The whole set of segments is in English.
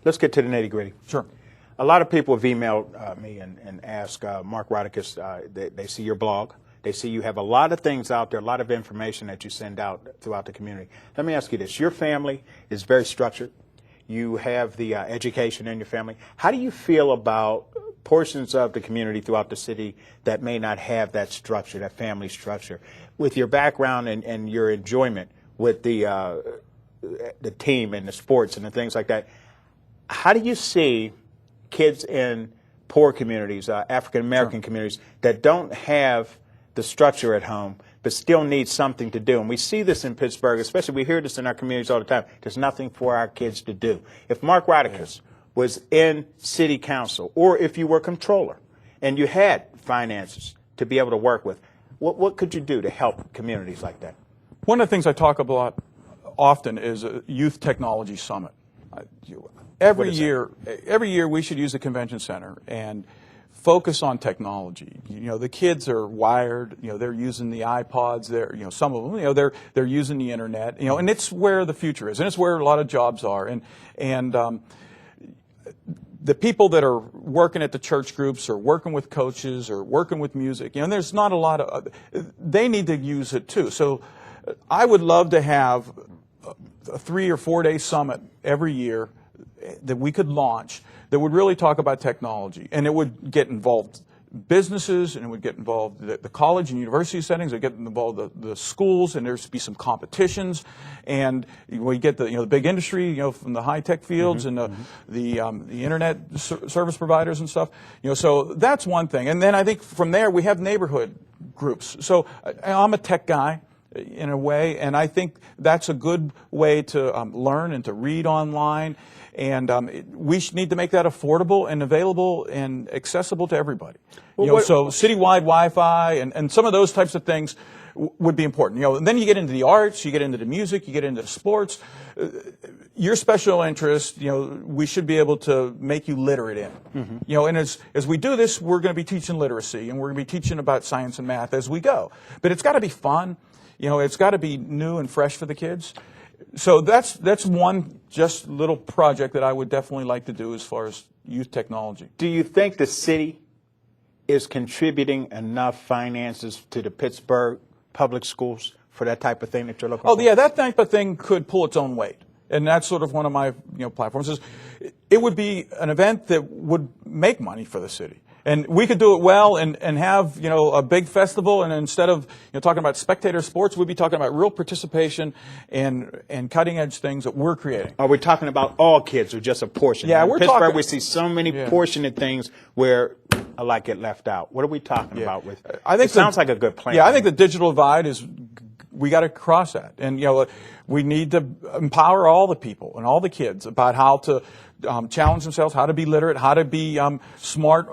Let's get to the nitty-gritty. Sure. A lot of people have emailed me and asked Mark Rauterkus, they see your blog. They see you have a lot of things out there, a lot of information that you send out throughout the community. Let me ask you this. Your family is very structured. You have the education in your family. How do you feel about portions of the community throughout the city that may not have that structure, that family structure? With your background and your enjoyment with the team and the sports and the things like that, how do you see kids in poor communities, African-American communities, that don't have the structure at home, but still need something to do? And we see this in Pittsburgh, especially we hear this in our communities all the time. There's nothing for our kids to do. If Mark Rauterkus was in city council, or if you were controller and you had finances to be able to work with, what could you do to help communities like that? One of the things I talk about often is a youth technology summit. Every year we should use the convention center and focus on technology. You know, the kids are wired. You know, they're using the iPods. They're, you know, some of them, you know, they're using the internet. You know, and it's where the future is, and it's where a lot of jobs are. And the people that are working at the church groups or working with coaches or working with music, you know, and there's not a lot of, they need to use it too. So I would love to have a 3 or 4 day summit every year that we could launch that would really talk about technology, and it would get involved businesses, and it would get involved the college and university settings. It would get involved the schools, and there's be some competitions, and we get the big industry, from the high tech fields and the internet service providers and stuff. So that's one thing, and then I think from there we have neighborhood groups. So I'm a tech guy in a way, and I think that's a good way to learn and to read online. And we need to make that affordable and available and accessible to everybody. So citywide Wi-Fi and some of those types of things would be important. And then you get into the arts, you get into the music, you get into the sports. Your special interest, we should be able to make you literate in. And as we do this, we're going to be teaching literacy, and we're going to be teaching about science and math as we go. But it's got to be fun. It's got to be new and fresh for the kids. So that's one just little project that I would definitely like to do as far as youth technology. Do you think the city is contributing enough finances to the Pittsburgh public schools for that type of thing that you're looking for? Oh, yeah, that type of thing could pull its own weight. And that's sort of one of my platforms. It would be an event that would make money for the city. And we could do it well and have, a big festival, and instead of, talking about spectator sports, we'd be talking about real participation and cutting edge things that we're creating. Are we talking about all kids or just a portion? Yeah, in Pittsburgh, we see so many portioned things where a lot get left out. What are we talking about with? I think it sounds like a good plan. Yeah, I think the digital divide is, we got to cross that. And, we need to empower all the people and all the kids about how to challenge themselves, how to be literate, how to be smart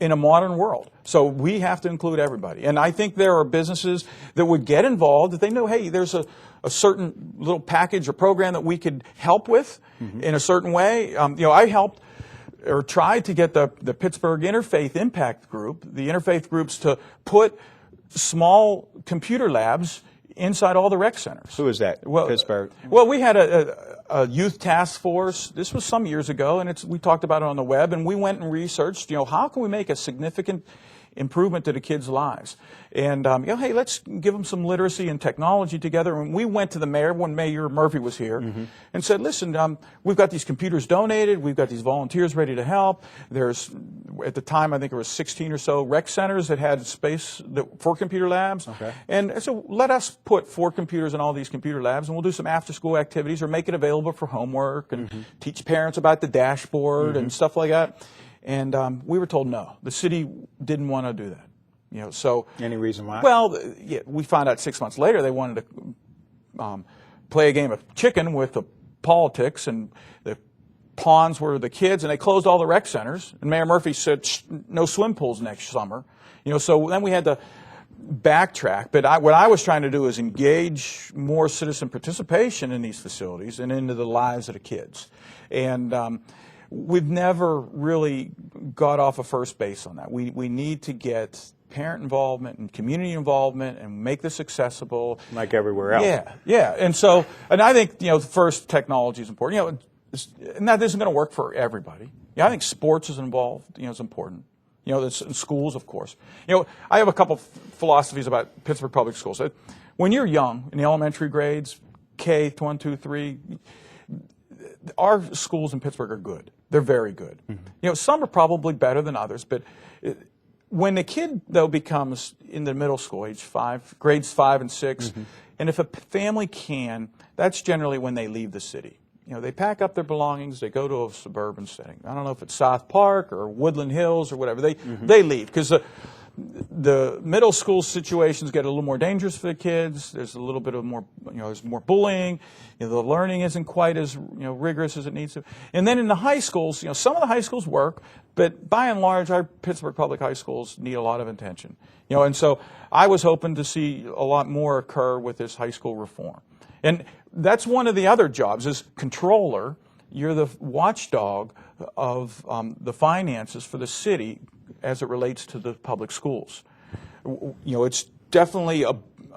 in a modern world. So we have to include everybody. And I think there are businesses that would get involved if they know, hey, there's a certain little package or program that we could help with in a certain way. I helped or tried to get the Pittsburgh Interfaith Impact Group, the interfaith groups, to put small computer labs inside all the rec centers. Who is that? Pittsburgh? Well, we had a youth task force. This was some years ago, and we talked about it on the web, and we went and researched, how can we make a significant improvement to the kids' lives? And, hey, let's give them some literacy and technology together. And we went to the mayor when Mayor Murphy was here and said, listen, we've got these computers donated. We've got these volunteers ready to help. There's, at the time, I think there was 16 or so rec centers that had space for computer labs. Okay. And so let us put 4 computers in all these computer labs, and we'll do some after-school activities or make it available for homework and teach parents about the dashboard and stuff like that. And we were told no. The city didn't want to do that. So any reason why? Well, yeah, we found out 6 months later they wanted to play a game of chicken with the politics, and the pawns were the kids, and they closed all the rec centers. And Mayor Murphy said no swim pools next summer. So then we had to backtrack. But what I was trying to do is engage more citizen participation in these facilities and into the lives of the kids. And we've never really got off of first base on that. We need to get parent involvement and community involvement and make this accessible. Like everywhere else. Yeah. And I think, first, technology is important. and that isn't going to work for everybody. Yeah, I think sports is involved. Is important. That's in schools, of course. I have a couple philosophies about Pittsburgh public schools. When you're young, in the elementary grades, K, 1, 2, 3, our schools in Pittsburgh are good. They're very good. Mm-hmm. Some are probably better than others, but when the kid, though, becomes in the middle school, age 5, grades 5 and 6, mm-hmm. and if a family can, that's generally when they leave the city. They pack up their belongings, they go to a suburban setting. I don't know if it's South Park or Woodland Hills or whatever. They leave because the middle school situations get a little more dangerous for the kids. There's a little bit of more, there's more bullying. The learning isn't quite as rigorous as it needs to. And then in the high schools, some of the high schools work, but by and large, our Pittsburgh public high schools need a lot of attention. And so I was hoping to see a lot more occur with this high school reform. And that's one of the other jobs as controller. You're the watchdog of the finances for the city as it relates to the public schools. It's definitely a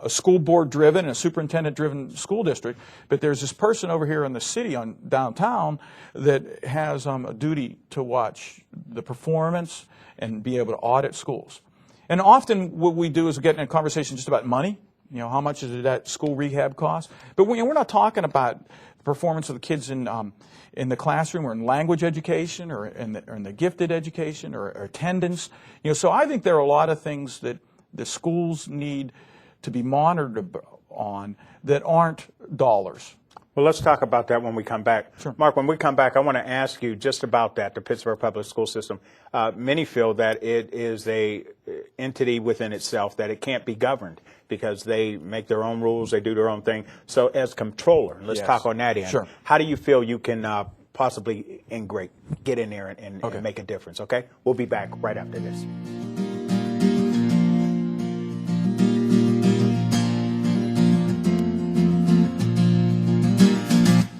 school board driven and a superintendent driven school district, but there's this person over here in the city on downtown that has a duty to watch the performance and be able to audit schools. And often what we do is get in a conversation just about money. How much does that school rehab cost? But we're not talking about the performance of the kids in the classroom or in language education or in the gifted education or attendance. So I think there are a lot of things that the schools need to be monitored on that aren't dollars. Well, let's talk about that when we come back. Sure. Mark, when we come back, I want to ask you just about that, the Pittsburgh public school system. Many feel that it is a entity within itself, that it can't be governed because they make their own rules, they do their own thing. So as controller, let's talk on that end. Sure. How do you feel you can possibly get in there and make a difference, okay? We'll be back right after this.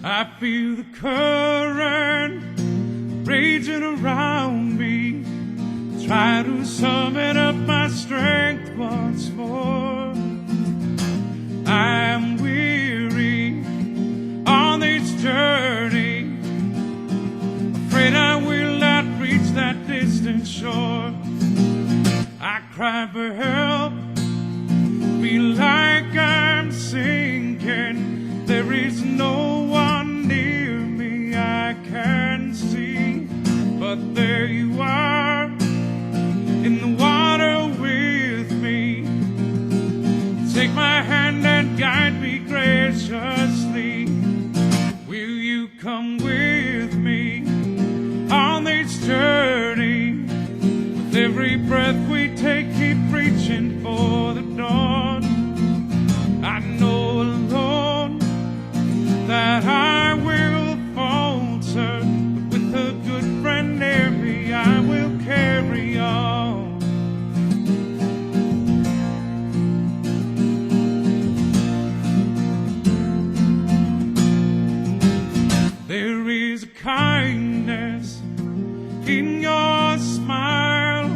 I feel the current raging around me. Try to summon up my strength once more. I am weary on this journey, afraid I will not reach that distant shore. I cry for help, feel like I'm sinking. There is no one near me I can see, but there you are in the water with me. Take my hand and guide me graciously. Will you come with me on this journey? With every breath we take, keep reaching for the dawn. I know alone that I will falter, but with a good friend near me, I will carry on. There is a kindness in your smile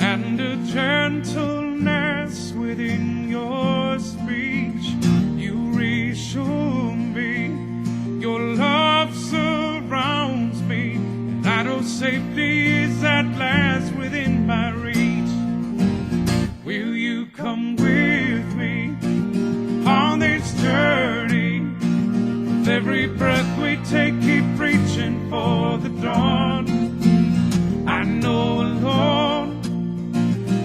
and a gentleness within your speech. You reassure me, your love surrounds me, and I know safety is at last within my reach. Will you come with me on this journey? With every breath we take, keep reaching for the dawn. I know alone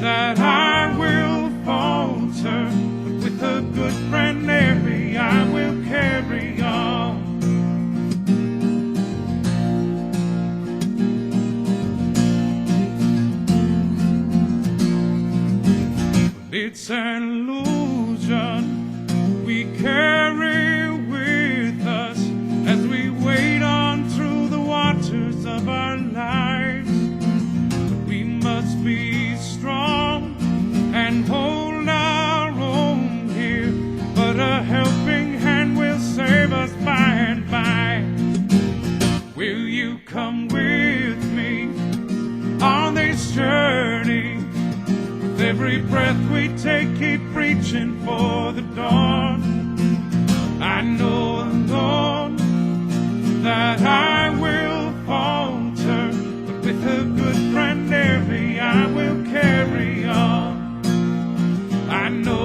that I will falter, but with a good friend near me, I will carry on. It's an illusion we carry with us as we wade on through the waters of our lives. But we must be strong and hold our own here, but a helping hand will save us by and by. Will you come with me on this journey? With every breath we take, keep reaching for the dawn. I know alone that I will falter, but with a good friend near me, I will carry on. I know